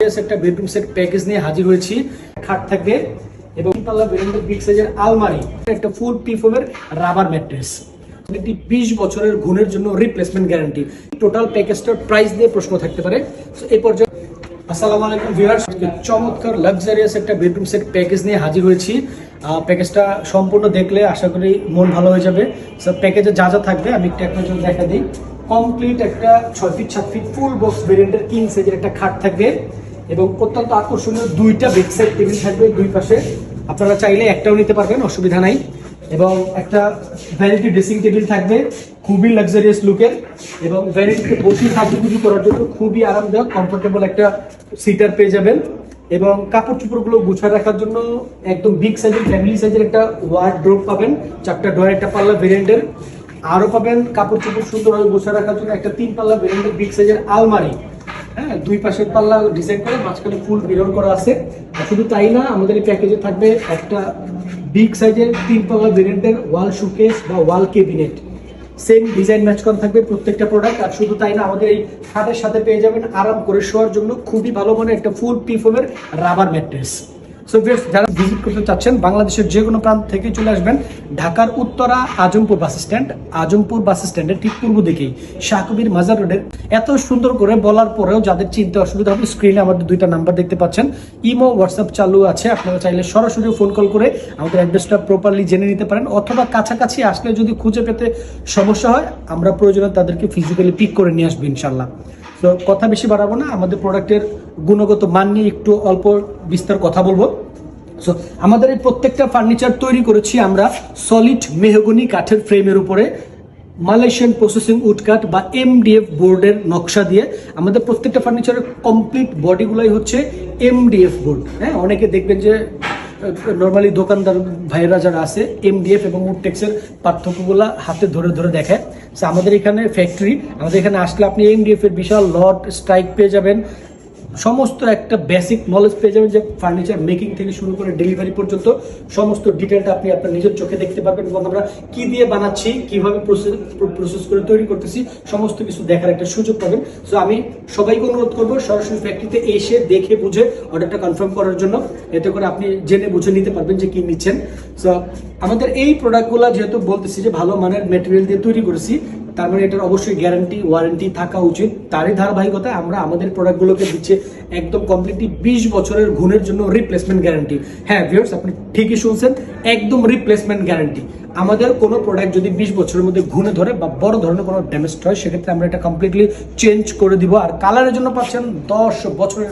একটা bedroom set package নিয়ে হাজির হয়েছি। খাট থাকবে এবং পাল্লা বেডরুমের বিগ সাইজের আলমারি, একটা ফুল পিফোমের রাবার ম্যাট্রেস, 20 বছরের গুণের জন্য রিপ্লেসমেন্ট গ্যারান্টি। টোটাল প্যাকেজটার প্রাইস দিয়ে প্রশ্ন থাকতে পারে। এই পর্যায়ে আসসালামু আলাইকুম ভিউয়ার্স, চমৎকার লাক্সারিয়াস একটা বেডরুম সেট প্যাকেজ নিয়ে হাজির হয়েছি। প্যাকেজটা সম্পূর্ণ দেখলে আশা করি মন ভালো হয়ে যাবে। সো প্যাকেজে যা যা থাকবে আমি একটু আপনার জন্য দেখা দিই। কমপ্লিট একটা 6 ফিট 7 ফিট ফুল বক্স ভেরিয়েন্টের কিং সাইজের একটা খাট থাকবে এবং অত্যন্ত আকর্ষণীয় দুইটা বেডসাইড টেবিল থাকবে দুই পাশে। আপনারা চাইলে একটাও নিতে পারবেন, অসুবিধা নাই। এবং একটা ভ্যানিটি ড্রেসিং টেবিল থাকবে খুবই লাক্সারিয়াস লুকের এবং ভ্যানিটিতে বসে সাজুগুজু করার জন্য খুবই আরামদায়ক কমফোর্টেবল একটা সিটার পেয়ে যাবেন। এবং কাপড় চোপড়গুলো গুছিয়ে রাখার জন্য একদম বিগ সাইজের ফ্যামিলি সাইজের একটা ওয়ার্ডরোব পাবেন, 4টা ডোর, একটা পাল্লা ভেরিয়েন্টের। আরও পাবেন কাপড় চোপড় সুন্দরভাবে গুছিয়ে রাখার জন্য একটা 3 পাল্লা ভেরিয়েন্টের বিগ সাইজের আলমারি। হ্যাঁ, দুই পাশের পাল্লা ডিজাইন করে মাঝখানে ফুল মিরর করা আছে। শুধু তাই না, আমাদের এই প্যাকেজে থাকবে একটা বিগ সাইজের 3 পাল্লা ভেরিয়েন্টের ওয়াল শোকেস বা ওয়াল ক্যাবিনেট। সেম ডিজাইন ম্যাচ করা থাকবে প্রত্যেকটা প্রোডাক্ট। আর শুধু তাই না, আমাদের এই খাটের সাথে পেয়ে যাবেন আরাম করে শোয়ার জন্য খুবই ভালো মানের একটা ফুল পিফোমের রাবার ম্যাট্রেস। সো ভিউয়ার্স, যারা ভিজিট করতে চাচ্ছেন বাংলাদেশের যে কোনো প্রান্ত থেকে চলে আসবেন ঢাকার উত্তরা আজমপুর বাস স্ট্যান্ড, আজমপুর বাস স্ট্যান্ডের ঠিক পূর্ব দিকেই শাহ কবির মাজার রোডের। এত সুন্দর করে বলার পরেও যাদের চিনতে অসুবিধা হবে, স্ক্রিনে আমাদের দুইটা নাম্বার দেখতে পাচ্ছেন। ইমো হোয়াটসঅ্যাপ চালু আছে, আপনারা চাইলে সরাসরি ফোন কল করে আমাদের অ্যাড্রেসটা প্রপারলি জেনে নিতে পারেন, অথবা কাছাকাছি আসলে যদি খুঁজে পেতে সমস্যা হয় আমরা প্রয়োজনে তাদেরকে ফিজিক্যালি পিক করে নিয়ে আসবো ইনশাল্লাহ। তো কথা বেশি বাড়াবো না, আমাদের প্রোডাক্টের গুণগত মান নিয়ে একটু অল্প বিস্তার কথা বলবো। সো আমাদের এই প্রত্যেকটা ফার্নিচার তৈরি করেছি আমরা সলিড মেহগনি কাঠের ফ্রেমের উপরে মালয়েশিয়ান প্রসেসিং উড কাঠ বা MDF বোর্ডের নকশা দিয়ে। আমাদের প্রত্যেকটা ফার্নিচারের কমপ্লিট বডিগুলোই হচ্ছে MDF বোর্ড। হ্যাঁ, অনেকে দেখবেন যে নর্মালি দোকানদার ভাইয়েরা যারা আছে MDF এবং উডটেক্সের পার্থক্যগুলো হাতে ধরে ধরে দেখায়। সো আমাদের এখানে ফ্যাক্টরি, আমাদের এখানে আসলে আপনি MDF এর বিশাল লট স্ট্রাইক পেয়ে যাবেন, সমস্ত একটা বেসিক নলেজ পেয়ে যাবেন যে ফার্নিচার মেকিং থেকে শুরু করে ডেলিভারি পর্যন্ত সমস্ত ডিটেলটা আপনি আপনার নিজের চোখে দেখতে পারবেন এবং আমরা কি দিয়ে বানাচ্ছি, কিভাবে প্রসেস করে তৈরি করতেছি, সমস্ত কিছু দেখার একটা সুযোগ পাবেন। সো আমি সবাইকে অনুরোধ করবো সরাসরি ফ্যাক্টরিতে এসে দেখে বুঝে অর্ডারটা কনফার্ম করার জন্য, এতে করে আপনি জেনে বুঝে নিতে পারবেন যে কি নিচ্ছেন। সো আমাদের এই প্রোডাক্টগুলো যেহেতু বলতেছি যে ভালো মানের ম্যাটেরিয়াল দিয়ে তৈরি করেছি, তার মানে এটার অবশ্যই গ্যারান্টি ওয়ারেন্টি থাকা উচিত। তারই ধারাবাহিকতায় আমরা আমাদের প্রোডাক্টগুলোকে দিচ্ছি একদম কমপ্লিটলি 20 বছরের গুণের জন্য রিপ্লেসমেন্ট গ্যারান্টি। হ্যাঁ ভিউয়ার্স, আপনি ঠিকই শুনছেন, একদম রিপ্লেসমেন্ট গ্যারান্টি। আমাদের কোনো প্রোডাক্ট যদি 20 বছরের মধ্যে ঘুণে ধরে বা বড় ধরনের কোনো ড্যামেজ হয়, সেক্ষেত্রে আমরা এটা কমপ্লিটলি চেঞ্জ করে দিব। আর কালারের জন্য পাচ্ছেন 10 বছরের